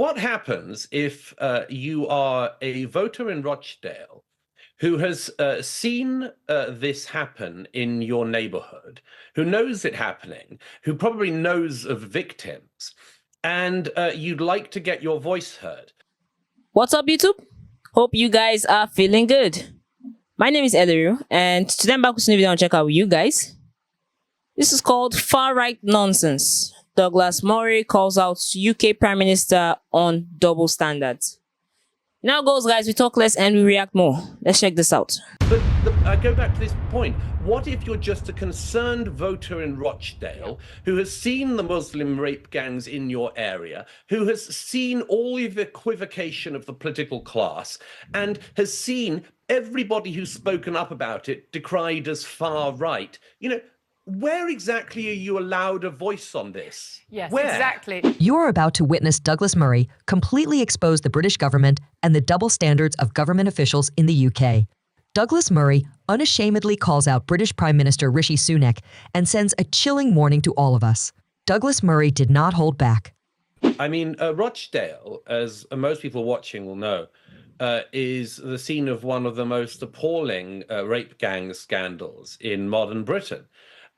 what happens if you are a voter in Rochdale who has seen this happen in your neighborhood, who knows it happening, who probably knows of victims, and you'd like to get your voice heard? What's up, YouTube? Hope you guys are feeling good. My name is Eliru, and today I'm back with a new video on check out with you guys. This is called Far Right Nonsense. Douglas Murray calls out UK Prime Minister on double standards. Now goes, guys, we talk less and we react more. Let's check this out. But I go back to this point. What if you're just a concerned voter in Rochdale who has seen the Muslim rape gangs in your area, who has seen all of the equivocation of the political class, and has seen everybody who's spoken up about it decried as far right? Where exactly are you allowed a voice on this? Yes, Where? exactly. You're about to witness Douglas Murray completely expose the British government and the double standards of government officials in the UK. Douglas Murray unashamedly calls out British Prime Minister Rishi Sunak and sends a chilling warning to all of us. Douglas Murray did not hold back. I mean, Rochdale, as most people watching will know, is the scene of one of the most appalling rape gang scandals in modern Britain.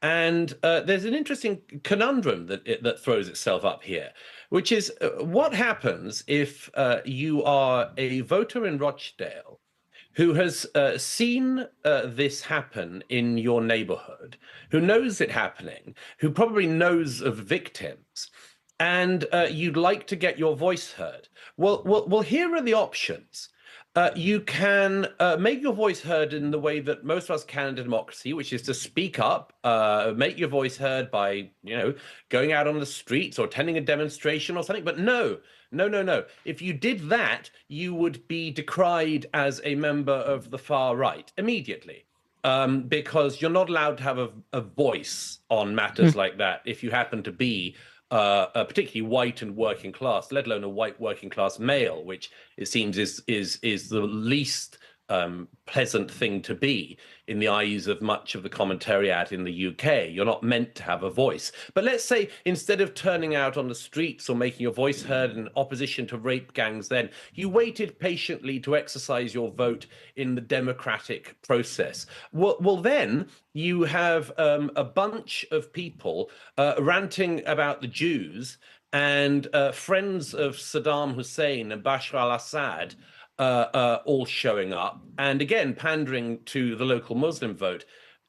And there's an interesting conundrum that throws itself up here, which is what happens if you are a voter in Rochdale who has seen this happen in your neighborhood, who knows it happening, who probably knows of victims, and you'd like to get your voice heard. Well, here are the options. You can make your voice heard in the way that most of us can in a democracy, which is to speak up, make your voice heard by, going out on the streets or attending a demonstration or something. But no. If you did that, you would be decried as a member of the far right immediately, because you're not allowed to have a voice on matters like that if you happen to be particularly white and working class, let alone a white working class male, which it seems is the least pleasant thing to be in the eyes of much of the commentariat in the UK. You're not meant to have a voice. But let's say instead of turning out on the streets or making your voice heard in opposition to rape gangs, then you waited patiently to exercise your vote in the democratic process. Well, then you have a bunch of people ranting about the Jews and friends of Saddam Hussein and Bashar al-Assad all showing up, and again pandering to the local Muslim vote,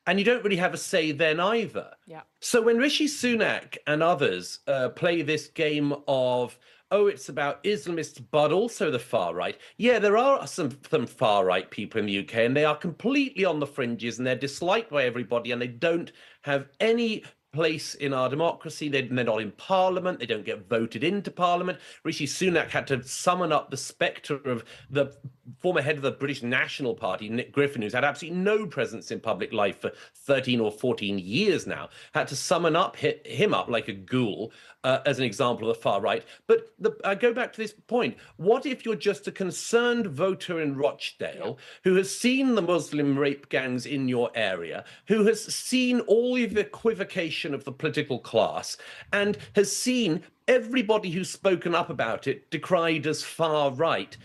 and you don't really have a say then either. Yeah. So when Rishi Sunak and others play this game of, oh, it's about Islamists but also the far right, yeah, there are some far right people in the UK, and they are completely on the fringes, and they're disliked by everybody, and they don't have any place in our democracy. They're not in Parliament. They don't get voted into Parliament. Rishi Sunak had to summon up the spectre of the former head of the British National Party, Nick Griffin, who's had absolutely no presence in public life for 13 or 14 years now, had to summon up him up like a ghoul as an example of the far right. But I go back to this point. What if you're just a concerned voter in Rochdale who has seen the Muslim rape gangs in your area, who has seen all of the equivocation of the political class, and has seen everybody who's spoken up about it decried as far right?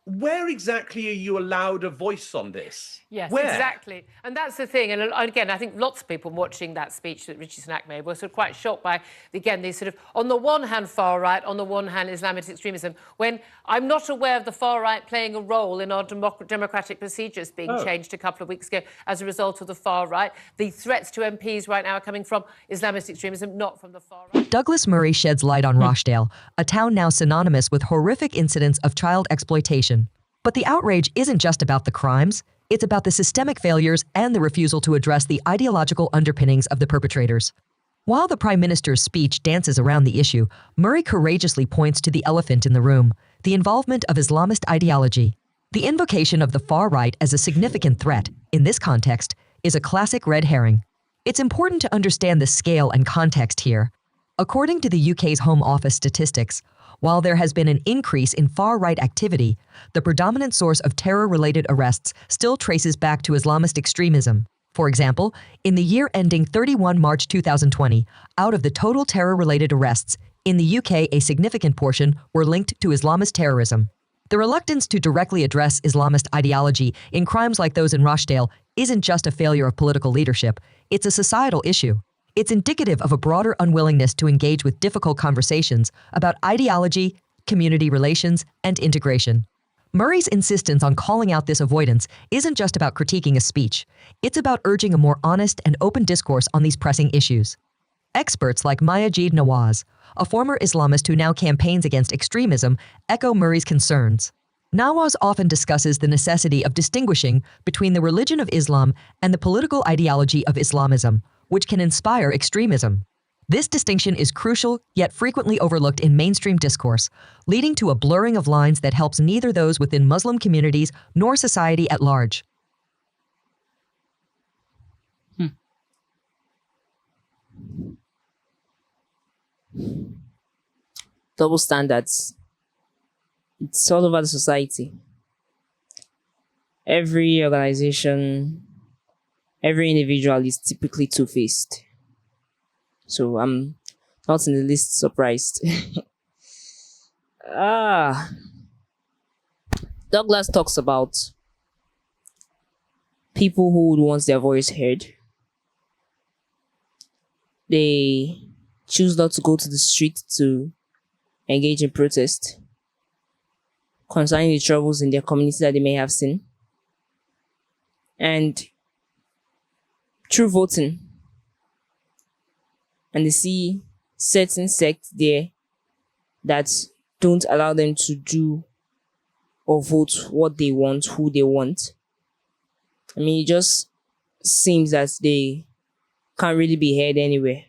Where exactly are you allowed a voice on this? Yes, Where? exactly. And that's the thing. And again, I think lots of people watching that speech that Rishi Sunak made were sort of quite shocked by, again, these sort of, on the one hand, far right, on the one hand, Islamist extremism, when I'm not aware of the far right playing a role in our democratic procedures being changed a couple of weeks ago as a result of the far right. The threats to MPs right now are coming from Islamist extremism, not from the far right. Douglas Murray sheds light on Rochdale, a town now synonymous with horrific incidents of child exploitation. But the outrage isn't just about the crimes, it's about the systemic failures and the refusal to address the ideological underpinnings of the perpetrators. While the Prime Minister's speech dances around the issue, Murray courageously points to the elephant in the room, the involvement of Islamist ideology. The invocation of the far right as a significant threat, in this context, is a classic red herring. It's important to understand the scale and context here. According to the UK's Home Office statistics, while there has been an increase in far-right activity, the predominant source of terror-related arrests still traces back to Islamist extremism. For example, in the year ending 31 March 2020, out of the total terror-related arrests, In the UK, a significant portion were linked to Islamist terrorism. The reluctance to directly address Islamist ideology in crimes like those in Rochdale isn't just a failure of political leadership, it's a societal issue. It's indicative of a broader unwillingness to engage with difficult conversations about ideology, community relations, and integration. Murray's insistence on calling out this avoidance isn't just about critiquing a speech. It's about urging a more honest and open discourse on these pressing issues. Experts like Mayajid Nawaz, a former Islamist who now campaigns against extremism, echo Murray's concerns. Nawaz often discusses the necessity of distinguishing between the religion of Islam and the political ideology of Islamism, which can inspire extremism. This distinction is crucial, yet frequently overlooked in mainstream discourse, leading to a blurring of lines that helps neither those within Muslim communities nor society at large. Double standards. It's all over the society. Every organization, every individual is typically two-faced. So I'm not in the least surprised. Douglas talks about people who would want their voice heard. They choose not to go to the street to engage in protest concerning the troubles in their community that they may have seen. And through voting, and they see certain sects there that don't allow them to do or vote what they want, who they want. I mean, it just seems that they can't really be heard anywhere.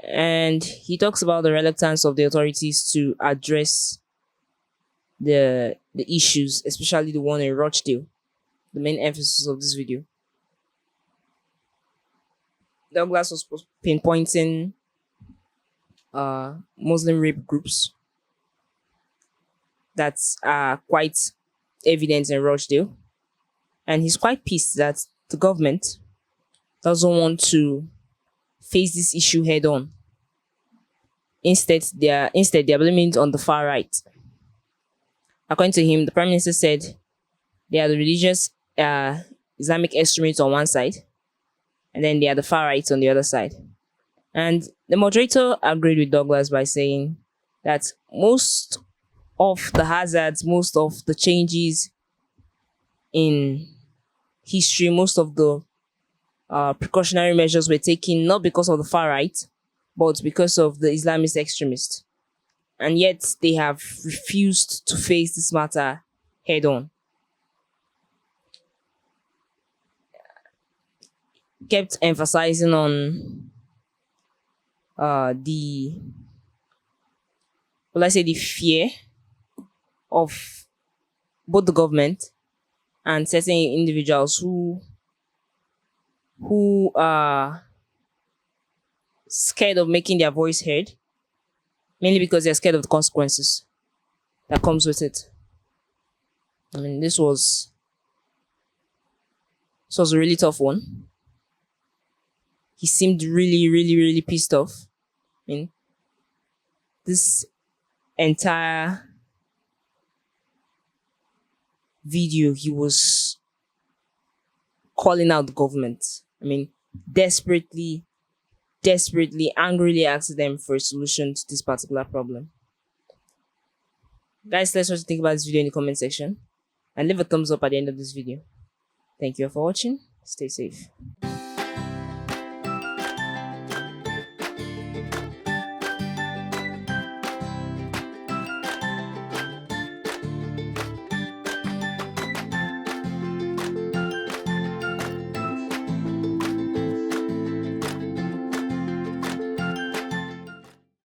And he talks about the reluctance of the authorities to address the issues, especially the one in Rochdale, the main emphasis of this video. Douglas was pinpointing Muslim rape groups that are quite evident in Rochdale. And he's quite pissed that the government doesn't want to face this issue head on. Instead, they are blaming it on the far right. According to him, the Prime Minister said they are the religious Islamic extremists on one side, and then they are the far right on the other side. And the moderator agreed with Douglas by saying that most of the hazards, most of the changes in history, most of the precautionary measures were taken not because of the far right, but because of the Islamist extremists. And yet they have refused to face this matter head on. Kept emphasizing on the fear of both the government and certain individuals who are scared of making their voice heard, mainly because they're scared of the consequences that comes with it. I mean, this was a really tough one. He seemed really, really, really pissed off. I mean, this entire video, he was calling out the government. I mean, desperately, angrily asking them for a solution to this particular problem. Guys, let's know what you think about this video in the comment section. And leave a thumbs up at the end of this video. Thank you all for watching. Stay safe.